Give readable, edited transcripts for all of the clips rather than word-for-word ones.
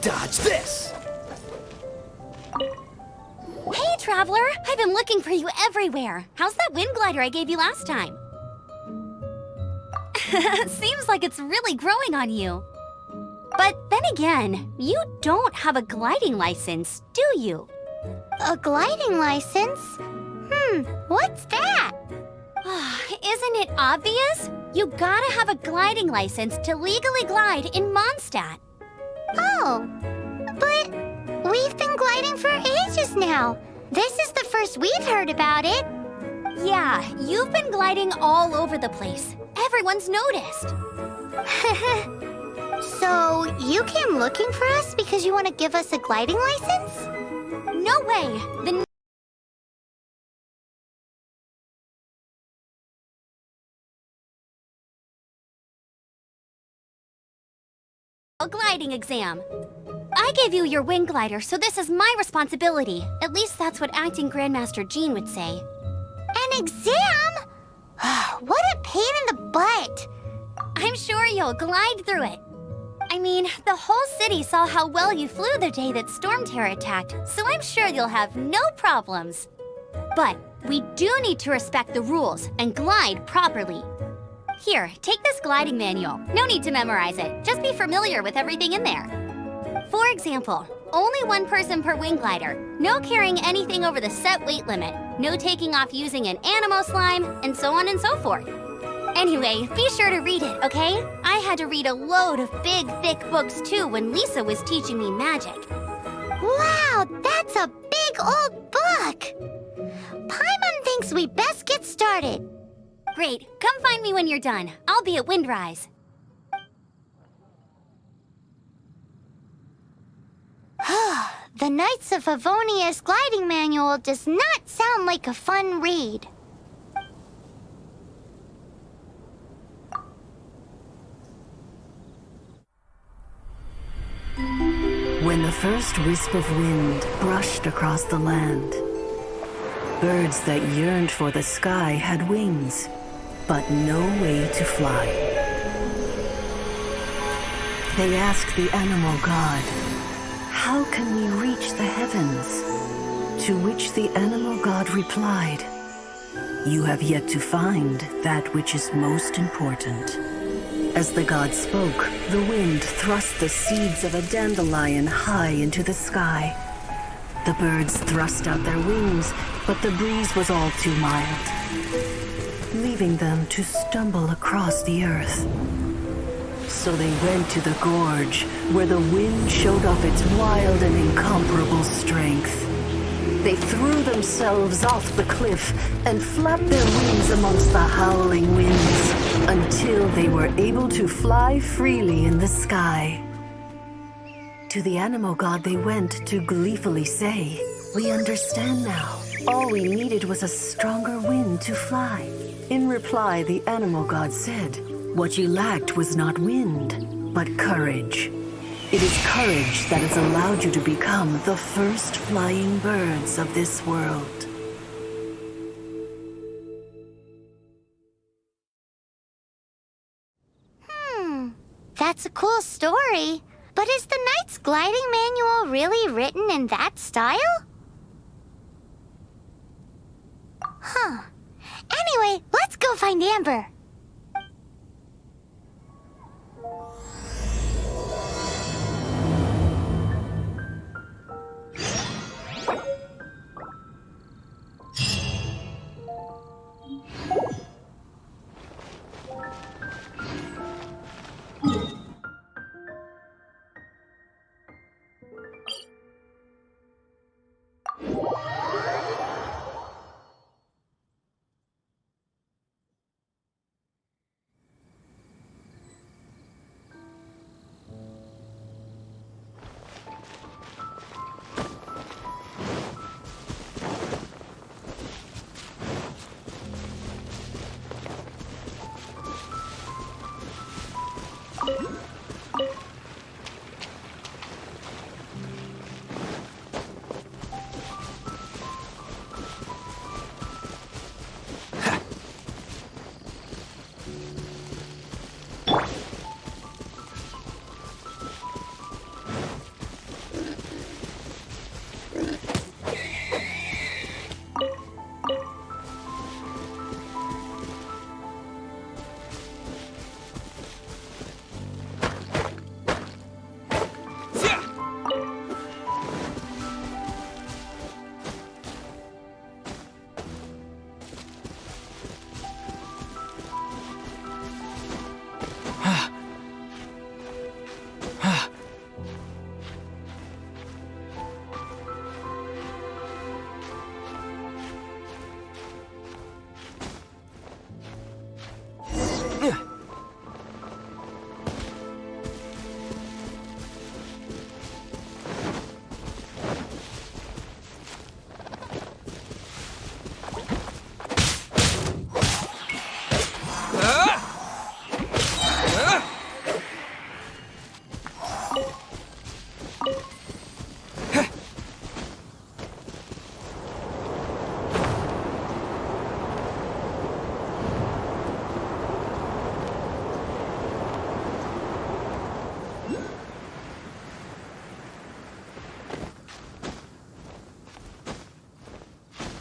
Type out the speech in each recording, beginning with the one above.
Dodge this! Hey, Traveler! I've been looking for you everywhere. How's that wind glider I gave you last time? Seems like it's really growing on you. But then again, you don't have a gliding license, do you? A gliding license? What's that? Isn't it obvious? You gotta have a gliding license to legally glide in Mondstadt. Oh, but we've been gliding for ages now. This is the first we've heard about it. Yeah, you've been gliding all over the place. Everyone's noticed. So you came looking for us because you want to give us a gliding license? No way! The gliding exam. I gave you your wing glider, so this is my responsibility. At least that's what Acting Grandmaster Jean would say. An exam? What a pain in the butt. I'm sure you'll glide through it. I mean, the whole city saw how well you flew the day that Storm Terror attacked, so I'm sure you'll have no problems. But we do need to respect the rules and glide properly. Here, take this gliding manual. No need to memorize it. Just be familiar with everything in there. For example, only one person per wing glider. No carrying anything over the set weight limit. No taking off using an animal slime, and so on and so forth. Anyway, be sure to read it, okay? I had to read a load of big, thick books too when Lisa was teaching me magic. Wow, that's a big old book. Paimon thinks we best get started. Great, come find me when you're done. I'll be at Windrise. The Knights of Favonia's gliding manual does not sound like a fun read. When the first wisp of wind brushed across the land, birds that yearned for the sky had wings, but no way to fly. They asked the animal god, "How can we reach the heavens?" To which the animal god replied, "You have yet to find that which is most important." As the god spoke, the wind thrust the seeds of a dandelion high into the sky. The birds thrust out their wings, but the breeze was all too mild, leaving them to stumble across the earth. So they went to the gorge, where the wind showed off its wild and incomparable strength. They threw themselves off the cliff and flapped their wings amongst the howling winds until they were able to fly freely in the sky. To the animal god they went to gleefully say, "We understand now. All we needed was a stronger wind to fly." In reply, the animal god said, "What you lacked was not wind, but courage. It is courage that has allowed you to become the first flying birds of this world." That's a cool story. But is the Knight's gliding manual really written in that style? Anyway, let's go find Amber.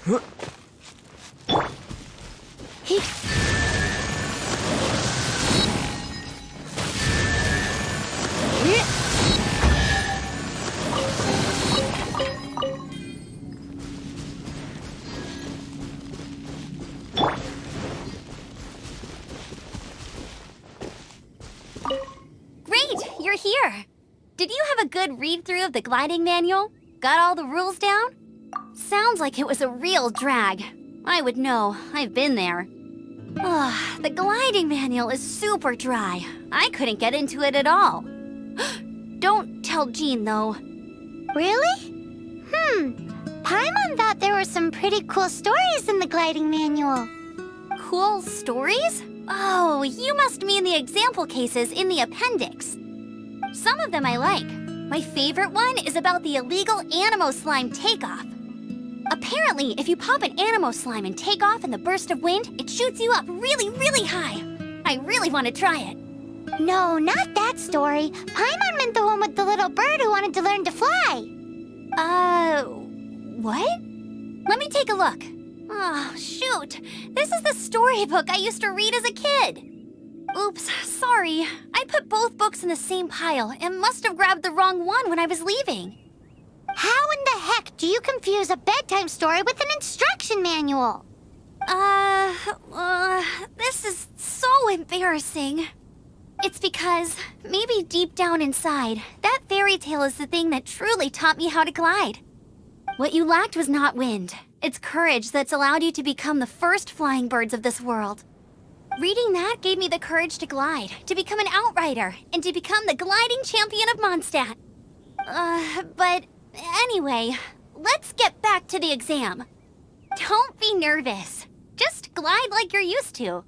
Great, you're here. Did you have a good read-through of the gliding manual? Got all the rules down? Sounds like it was a real drag. I would know. I've been there. The gliding manual is super dry. I couldn't get into it at all. Don't tell Jean, though. Really? Paimon thought there were some pretty cool stories in the gliding manual. Cool stories? Oh, you must mean the example cases in the appendix. Some of them I like. My favorite one is about the illegal Animo slime takeoff. Apparently, if you pop an Animo slime and take off in the burst of wind, it shoots you up really, really high. I really want to try it. No, not that story. Paimon meant the one with the little bird who wanted to learn to fly. What? Let me take a look. Oh, shoot. This is the storybook I used to read as a kid. Oops, sorry. I put both books in the same pile and must have grabbed the wrong one when I was leaving. How in the heck do you confuse a bedtime story with an instruction manual? This is so embarrassing. It's because, maybe deep down inside, that fairy tale is the thing that truly taught me how to glide. What you lacked was not wind. It's courage that's allowed you to become the first flying birds of this world. Reading that gave me the courage to glide, to become an outrider, and to become the gliding champion of Mondstadt. But anyway, let's get back to the exam. Don't be nervous. Just glide like you're used to.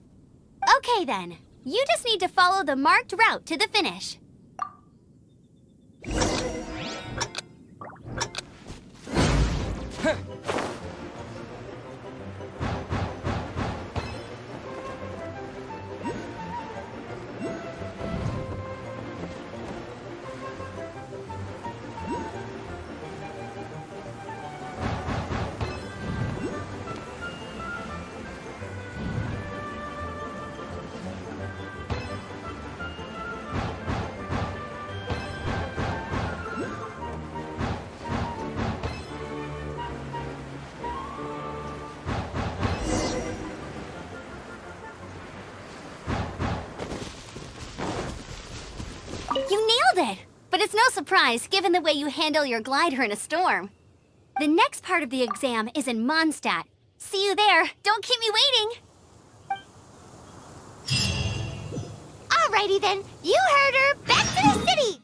Okay then, you just need to follow the marked route to the finish. You nailed it! But it's no surprise, given the way you handle your glider in a storm. The next part of the exam is in Mondstadt. See you there. Don't keep me waiting. Alrighty then, you heard her. Back to the city!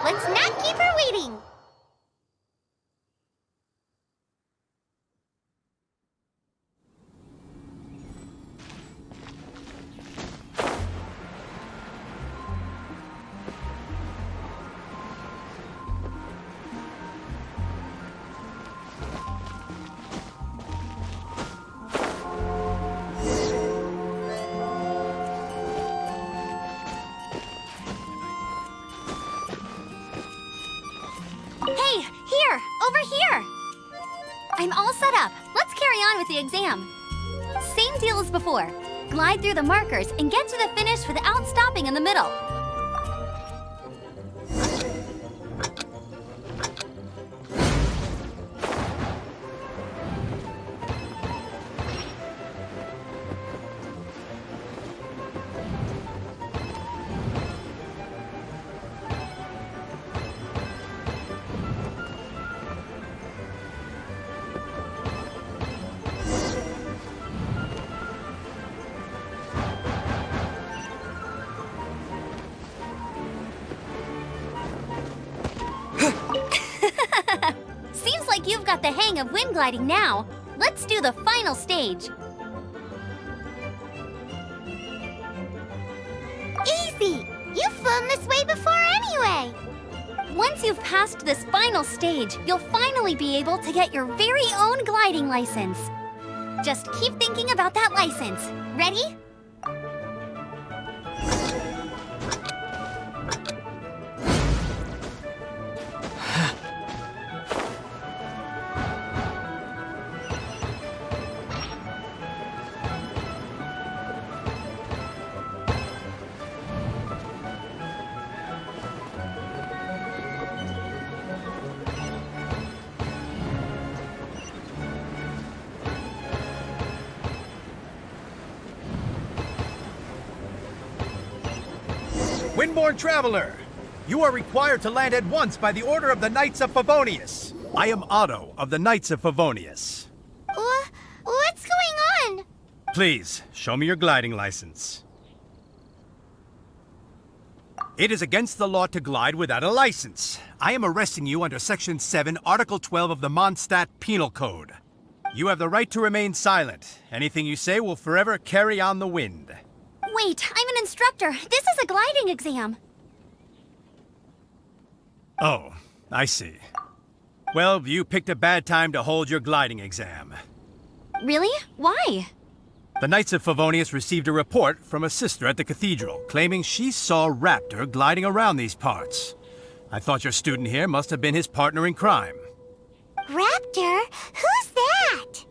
Let's not keep her waiting. Hey, here! Over here! I'm all set up. Let's carry on with the exam. Same deal as before. Glide through the markers and get to the finish without stopping in the middle. Seems like you've got the hang of wind gliding now. Let's do the final stage. Easy! You've flown this way before anyway. Once you've passed this final stage, you'll finally be able to get your very own gliding license. Just keep thinking about that license. Ready? Windborn Traveler, you are required to land at once by the order of the Knights of Favonius. I am Otto of the Knights of Favonius. What's going on? Please, show me your gliding license. It is against the law to glide without a license. I am arresting you under Section 7, Article 12 of the Mondstadt Penal Code. You have the right to remain silent. Anything you say will forever carry on the wind. Wait, I'm an instructor. This is a gliding exam. Oh, I see. Well, you picked a bad time to hold your gliding exam. Really? Why? The Knights of Favonius received a report from a sister at the cathedral claiming she saw Raptor gliding around these parts. I thought your student here must have been his partner in crime. Raptor? Who's that?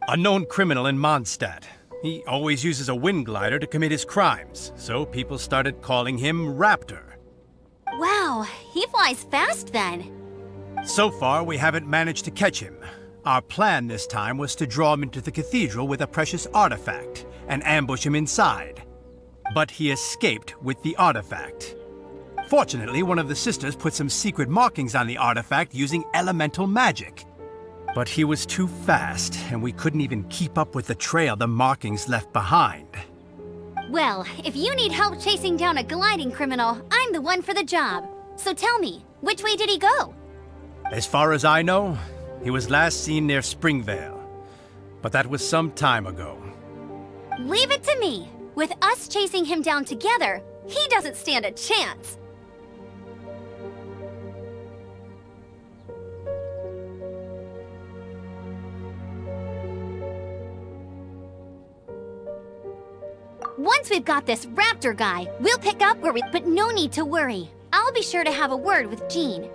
A known criminal in Mondstadt. He always uses a wind glider to commit his crimes, so people started calling him Raptor. Wow, he flies fast then. So far, we haven't managed to catch him. Our plan this time was to draw him into the cathedral with a precious artifact and ambush him inside. But he escaped with the artifact. Fortunately, one of the sisters put some secret markings on the artifact using elemental magic. But he was too fast, and we couldn't even keep up with the trail the markings left behind. Well, if you need help chasing down a gliding criminal, I'm the one for the job. So tell me, which way did he go? As far as I know, he was last seen near Springvale. But that was some time ago. Leave it to me. With us chasing him down together, he doesn't stand a chance. Once we've got this raptor guy, we'll pick up where but no need to worry. I'll be sure to have a word with Jean.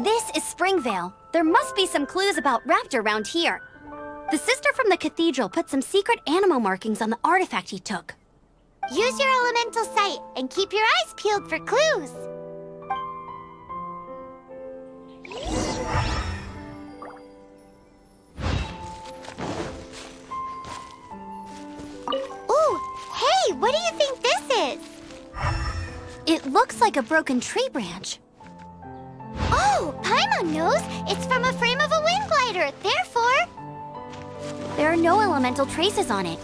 This is Springvale. There must be some clues about Raptor around here. The sister from the cathedral put some secret animal markings on the artifact he took. Use your elemental sight and keep your eyes peeled for clues. Ooh, hey, what do you think this is? It looks like a broken tree branch. Oh, Paimon knows. It's from a frame of a wind glider. Therefore, There are no elemental traces on it.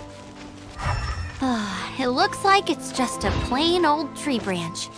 It looks like it's just a plain old tree branch.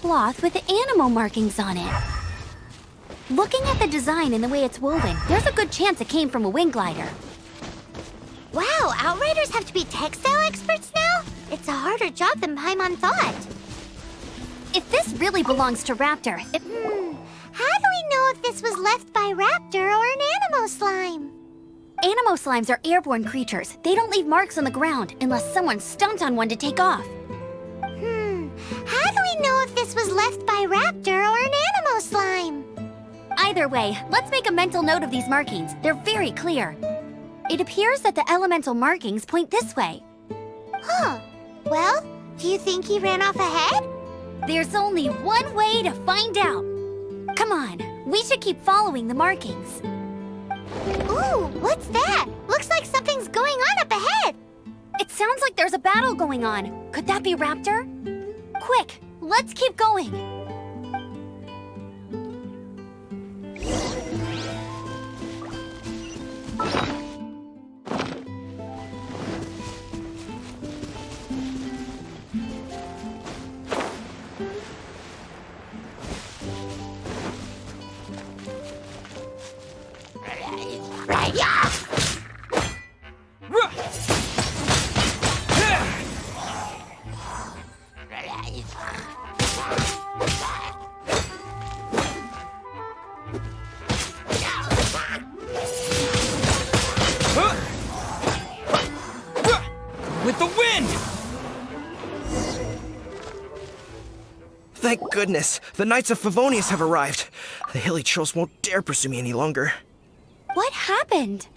cloth with animal markings on it. Looking at the design and the way it's woven, there's a good chance it came from a wing glider. Wow, Outriders have to be textile experts now? It's a harder job than Paimon thought. If this really belongs to Raptor, How do we know if this was left by Raptor or an animal slime? Animo slimes are airborne creatures. They don't leave marks on the ground unless someone stomped on one to take off. How do we know if this was left by Raptor or an animal slime? Either way, let's make a mental note of these markings. They're very clear. It appears that the elemental markings point this way. Huh. Well, do you think he ran off ahead? There's only one way to find out. Come on, we should keep following the markings. Ooh, what's that? Looks like something's going on up ahead. It sounds like there's a battle going on. Could that be Raptor? Quick, let's keep going. With the wind! Thank goodness, the Knights of Favonius have arrived. The hilly trolls won't dare pursue me any longer. What happened?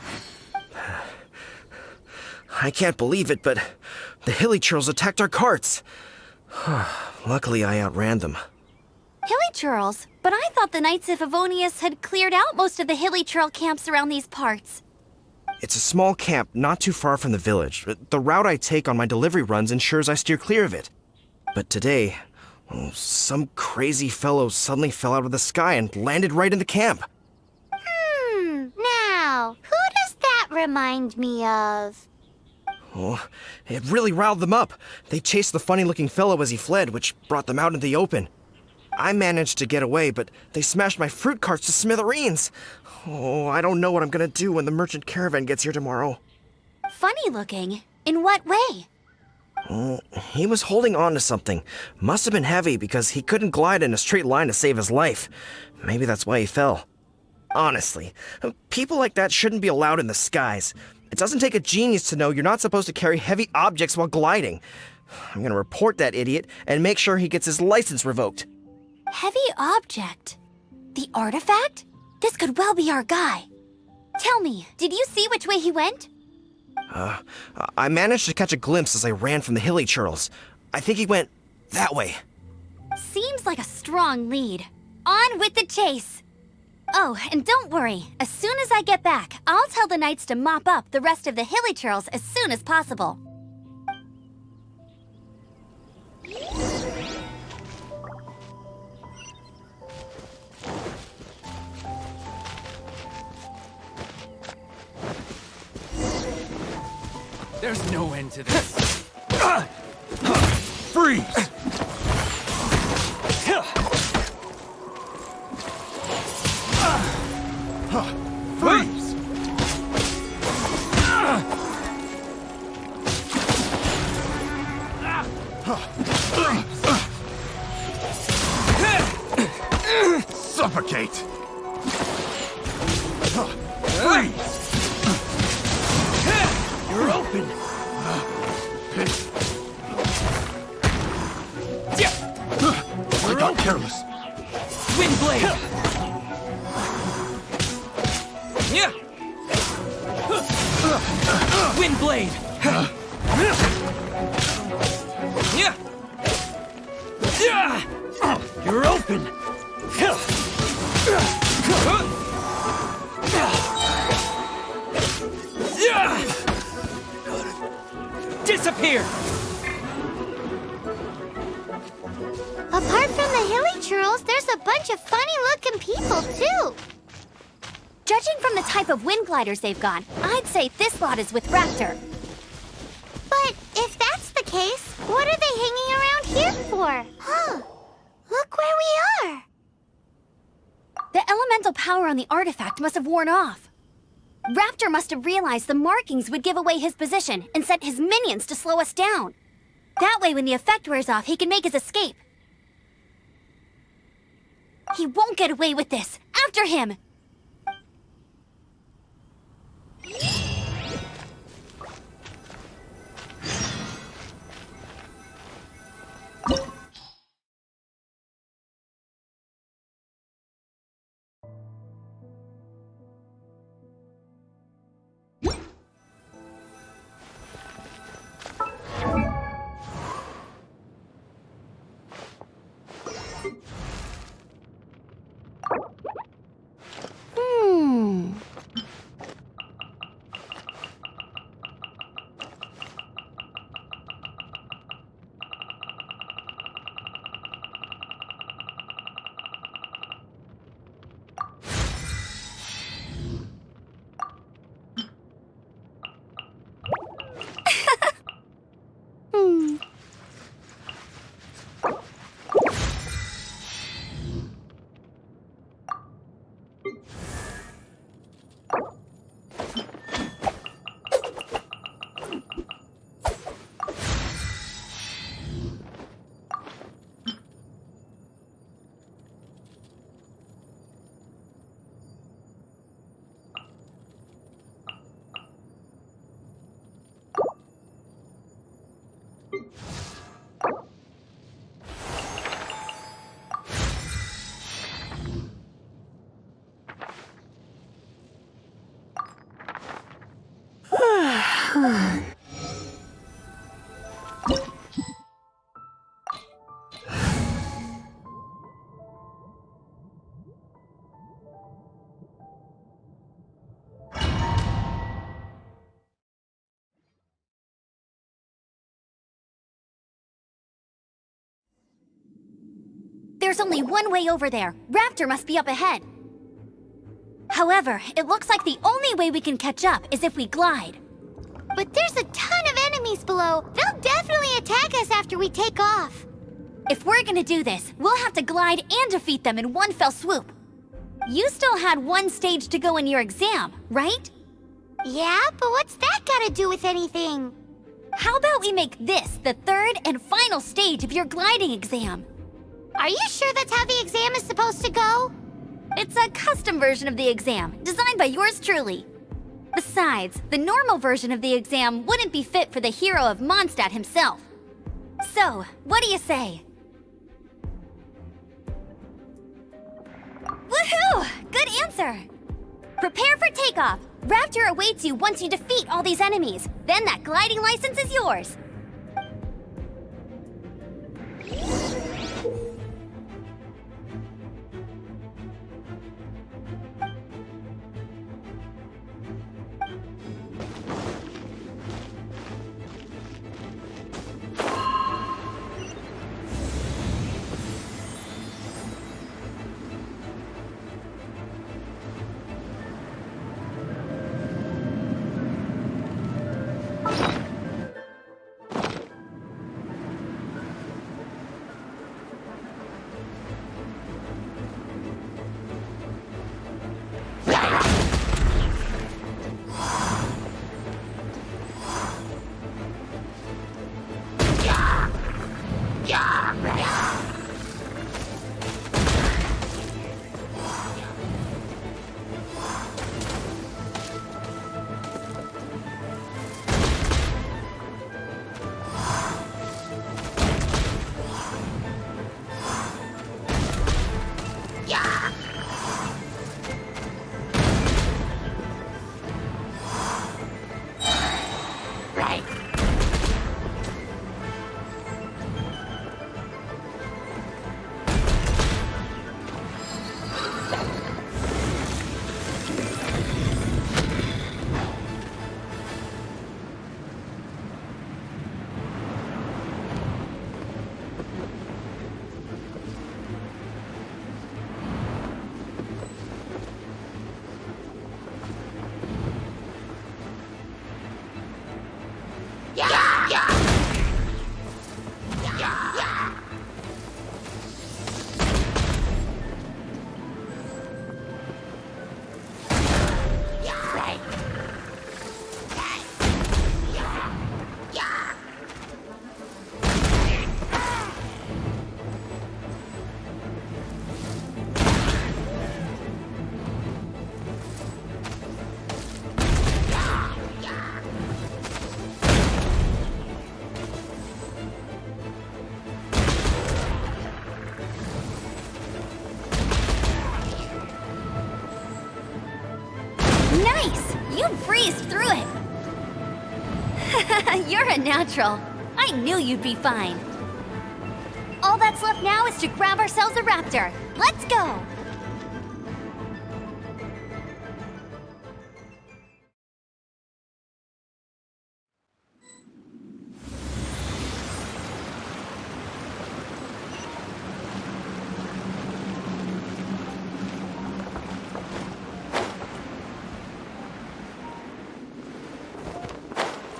I can't believe it, but the hilly trolls attacked our carts. Luckily, I outran them. Hilly Churls? But I thought the Knights of Favonius had cleared out most of the Hilly Churl camps around these parts. It's a small camp not too far from the village. The route I take on my delivery runs ensures I steer clear of it. But today, some crazy fellow suddenly fell out of the sky and landed right in the camp. Now, who does that remind me of? Oh, it really riled them up. They chased the funny-looking fellow as he fled, which brought them out in the open. I managed to get away, but they smashed my fruit carts to smithereens. Oh, I don't know what I'm gonna do when the merchant caravan gets here tomorrow. Funny looking? In what way? He was holding on to something. Must have been heavy because he couldn't glide in a straight line to save his life. Maybe that's why he fell. Honestly, people like that shouldn't be allowed in the skies. It doesn't take a genius to know you're not supposed to carry heavy objects while gliding. I'm gonna report that idiot and make sure he gets his license revoked. Heavy object? The artifact? This could well be our guy. Tell me, did you see which way he went? I managed to catch a glimpse as I ran from the hilly churls. I think he went that way. Seems like a strong lead. On with the chase! Oh, and don't worry. As soon as I get back, I'll tell the knights to mop up the rest of the hilly churls as soon as possible. There's no end to this. Freeze! Freeze! Suffocate! Freeze! You're open! I got careless. Wind blade! Yeah! Wind blade! Yeah! You're open! Disappear! Apart from the hilly churls, there's a bunch of funny-looking people, too. Judging from the type of wind gliders they've got, I'd say this lot is with Raptor. But if that's the case, what are they hanging around here for? Huh. where we are. The elemental power on the artifact must have worn off. Raptor must have realized the markings would give away his position and sent his minions to slow us down. That way, when the effect wears off, he can make his escape. He won't get away with this! After him! There's only one way over there. Raptor must be up ahead. However, it looks like the only way we can catch up is if we glide. But there's a ton of enemies below. They'll definitely attack us after we take off. If we're gonna do this, we'll have to glide and defeat them in one fell swoop. You still had one stage to go in your exam, right? Yeah, but what's that gotta do with anything? How about we make this the third and final stage of your gliding exam? Are you sure that's how the exam is supposed to go? It's a custom version of the exam, designed by yours truly. Besides, the normal version of the exam wouldn't be fit for the hero of Mondstadt himself. So, what do you say? Woohoo! Good answer! Prepare for takeoff. Raptor awaits you once you defeat all these enemies. Then that gliding license is yours. Nice! You breezed through it! You're a natural. I knew you'd be fine. All that's left now is to grab ourselves a raptor. Let's go!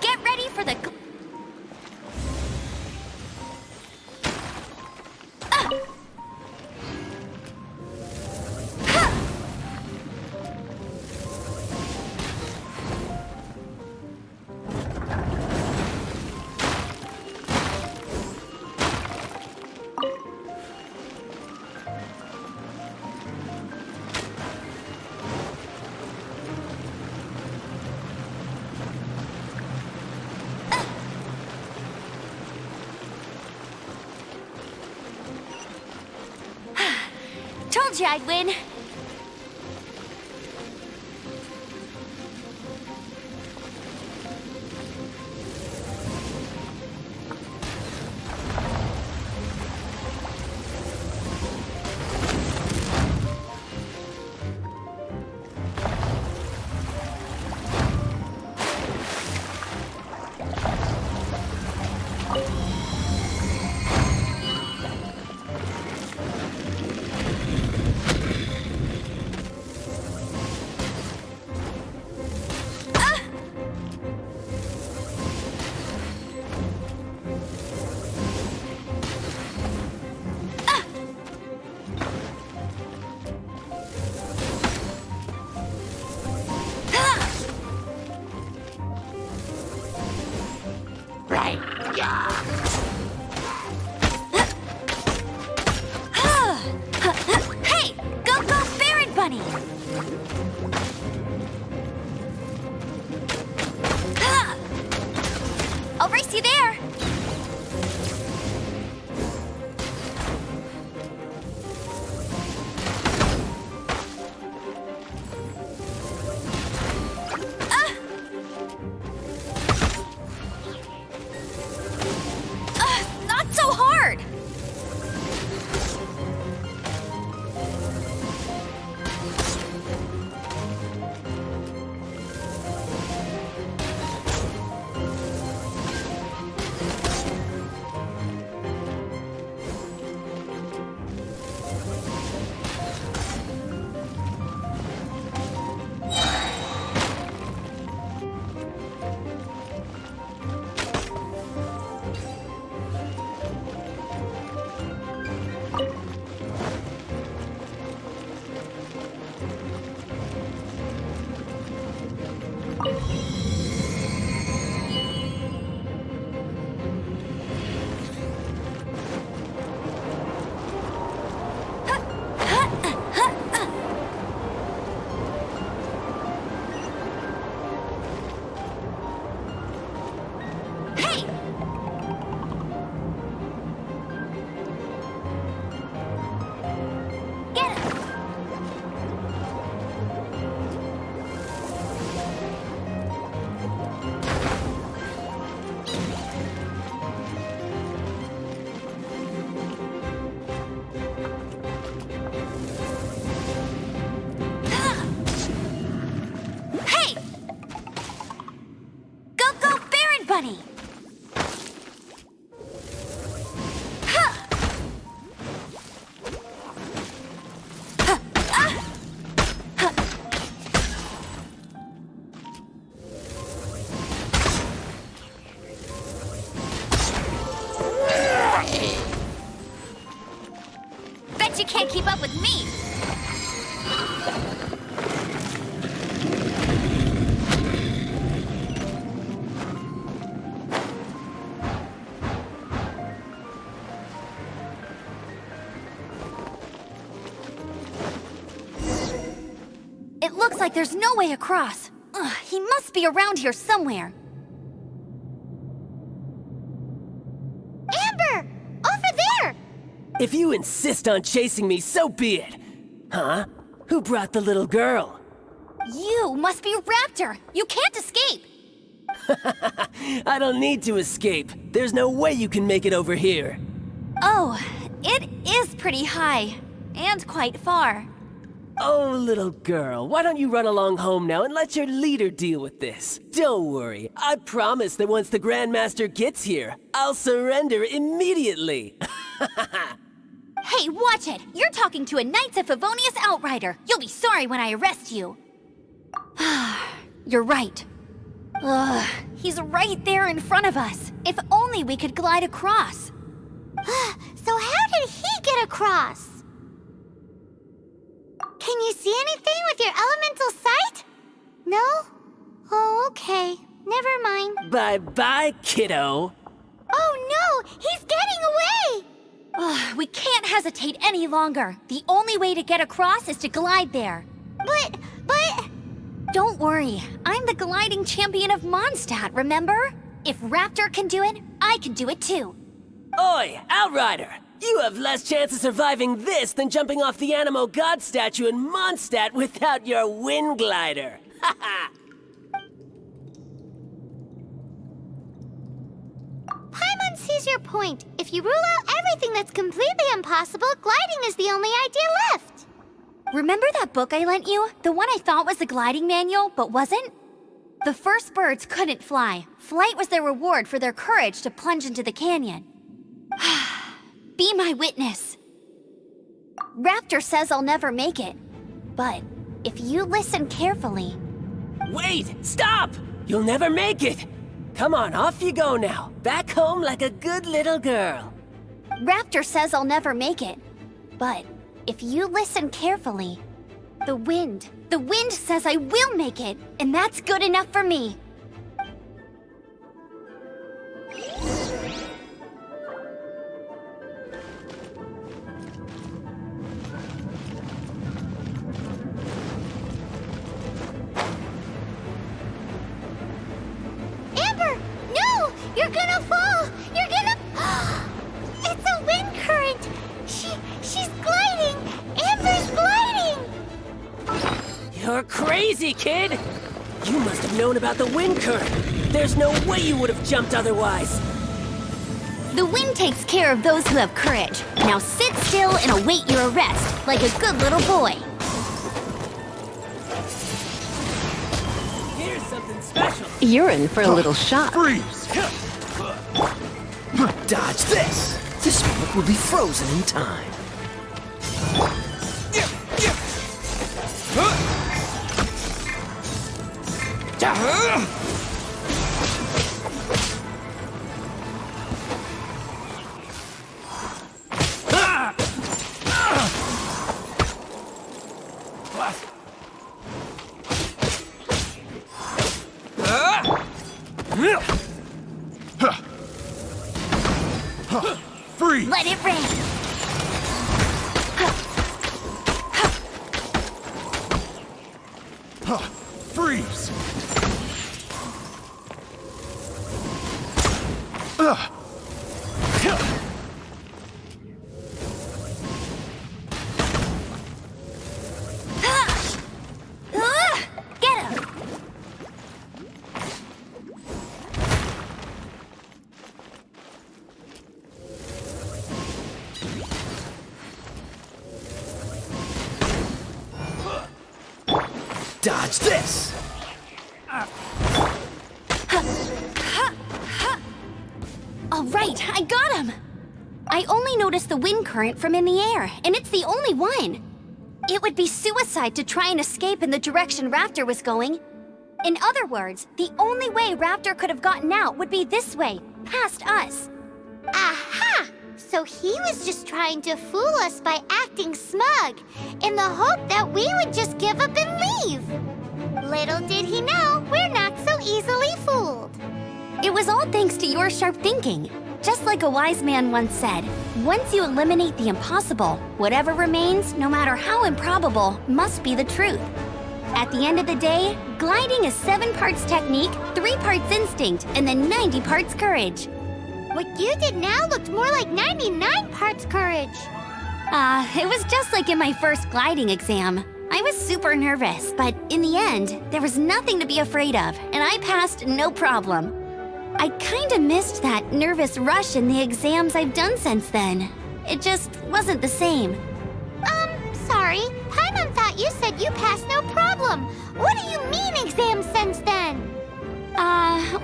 Get ready for the... Told you I'd win. Hey! Go, go, Baron Bunny! I'll race you there! Not so hard! Bunny! Bet you can't keep up with me! It looks like there's no way across. Ugh, he must be around here somewhere. Amber! Over there! If you insist on chasing me, so be it. Huh? Who brought the little girl? You must be Raptor! You can't escape! I don't need to escape. There's no way you can make it over here. Oh, it is pretty high. And quite far. Oh, little girl, why don't you run along home now and let your leader deal with this? Don't worry, I promise that once the Grandmaster gets here, I'll surrender immediately. Hey, watch it! You're talking to a Knights of Favonius outrider! You'll be sorry when I arrest you! You're right. Ugh, he's right there in front of us. If only we could glide across. So how did he get across? Can you see anything with your elemental sight? No? Oh, okay. Never mind. Bye-bye, kiddo. Oh no! He's getting away! Ugh, we can't hesitate any longer. The only way to get across is to glide there. But... Don't worry. I'm the gliding champion of Mondstadt, remember? If Raptor can do it, I can do it too. Oi, Outrider! You have less chance of surviving this than jumping off the Animo God statue in Mondstadt without your wind glider. Haha! Paimon sees your point. If you rule out everything that's completely impossible, gliding is the only idea left. Remember that book I lent you? The one I thought was the gliding manual, but wasn't? The first birds couldn't fly. Flight was their reward for their courage to plunge into the canyon. Be my witness. Raptor says I'll never make it. But if you listen carefully... Wait! Stop! You'll never make it! Come on, off you go now. Back home like a good little girl. Raptor says I'll never make it. But if you listen carefully, the wind says I will make it, and that's good enough for me. Amber! No! You're gonna fall! You're gonna... It's a wind current! She's gliding! Amber's gliding! You're crazy, kid! You must have known about the wind current. There's no way you would have jumped otherwise. The wind takes care of those who have courage. Now sit still and await your arrest, like a good little boy. Here's something special. You're in for a little shock. Freeze! Dodge this! This moment will be frozen in time. Freeze! Let it rain. Freeze! Get him! Dodge this! All right, I got him! I only noticed the wind current from in the air, and it's the only one. It would be suicide to try and escape in the direction Raptor was going. In other words, the only way Raptor could have gotten out would be this way, past us. Aha! So he was just trying to fool us by acting smug, in the hope that we would just give up and leave. Little did he know, we're not so easily fooled. It was all thanks to your sharp thinking. Just like a wise man once said, once you eliminate the impossible, whatever remains, no matter how improbable, must be the truth. At the end of the day, gliding is 7 parts technique, 3 parts instinct, and then 90 parts courage. What you did now looked more like 99 parts courage. It was just like in my first gliding exam. I was super nervous, but in the end, there was nothing to be afraid of, and I passed no problem. I kinda missed that nervous rush in the exams I've done since then. It just wasn't the same. Sorry. Paimon thought you said you passed no problem. What do you mean exams since then?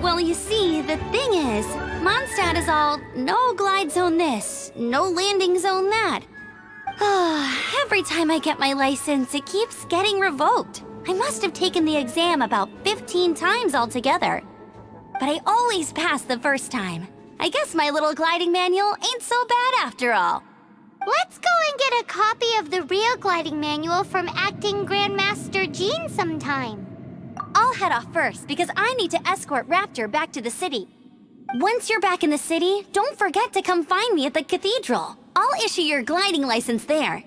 Well, you see, the thing is, Mondstadt is all no glide zone this, no landing zone that. Every time I get my license, it keeps getting revoked. I must have taken the exam about 15 times altogether. But I always pass the first time. I guess my little gliding manual ain't so bad after all. Let's go and get a copy of the real gliding manual from Acting Grandmaster Jean sometime. I'll head off first because I need to escort Raptor back to the city. Once you're back in the city, don't forget to come find me at the cathedral. I'll issue your gliding license there.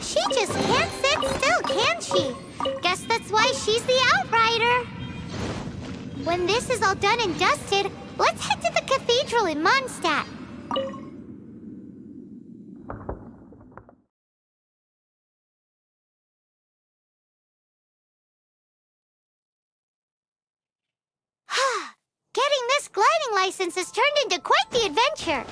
She just can't sit still, can she? Guess that's why she's the outrider. When this is all done and dusted, let's head to the cathedral in Mondstadt. Getting this gliding license has turned into quite the adventure.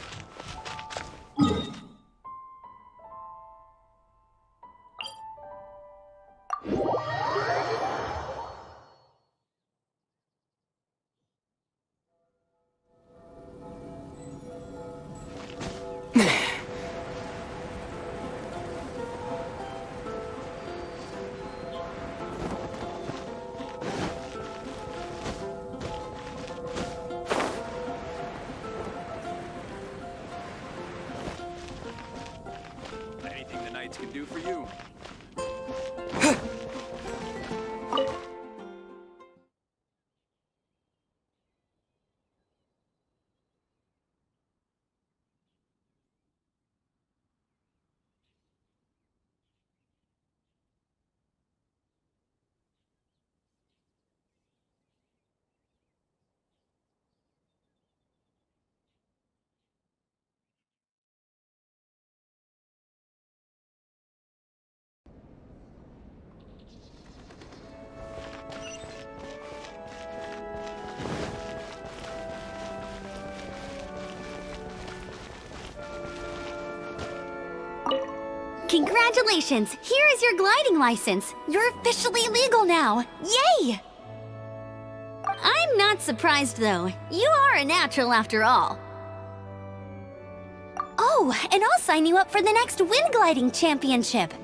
Anything the Knights can do for you. Congratulations! Here is your gliding license. You're officially legal now. Yay! I'm not surprised, though. You are a natural after all. Oh, and I'll sign you up for the next wind gliding championship.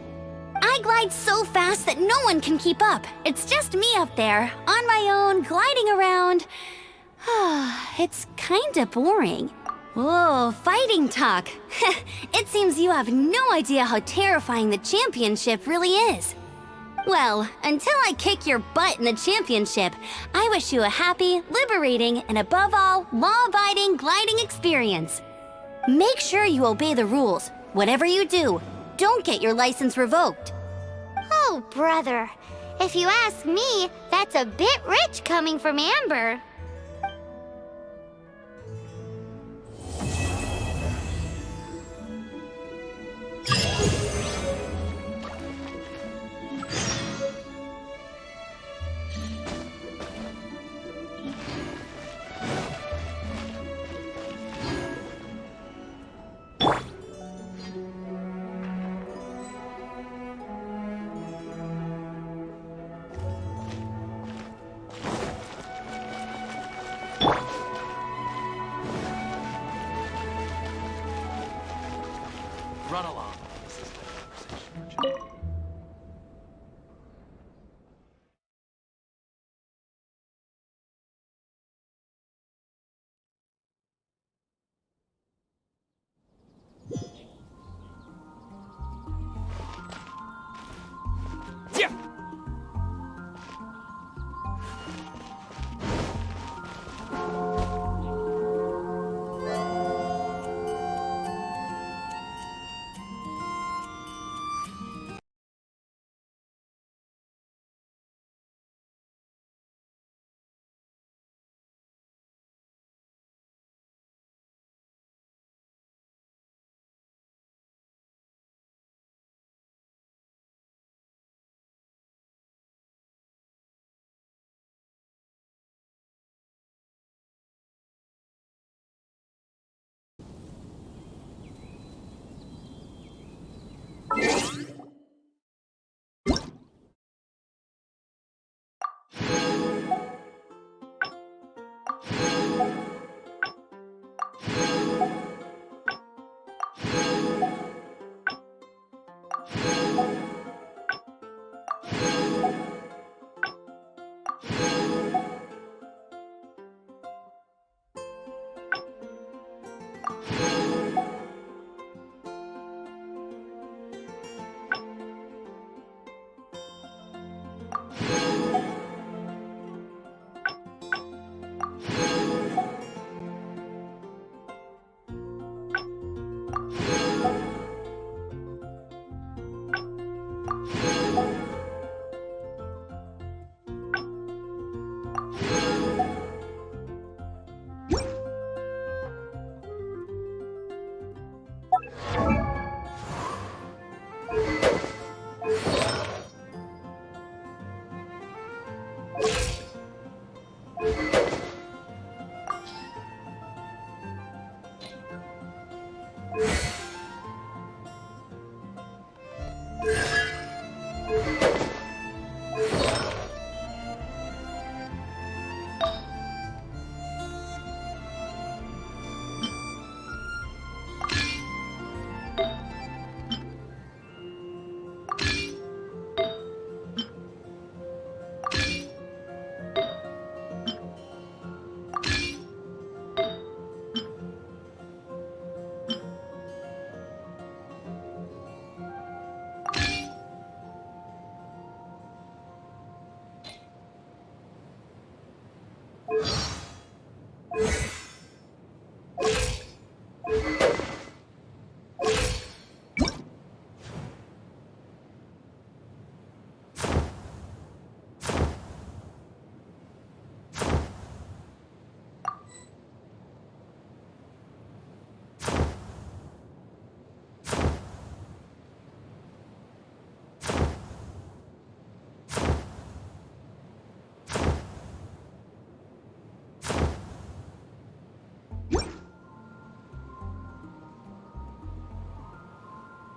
I glide so fast that no one can keep up. It's just me up there, on my own, gliding around. It's kinda boring. Whoa, fighting talk. It seems you have no idea how terrifying the championship really is. Well, until I kick your butt in the championship, I wish you a happy, liberating, and above all, law-abiding gliding experience. Make sure you obey the rules. Whatever you do, don't get your license revoked. Oh, brother. If you ask me, that's a bit rich coming from Amber.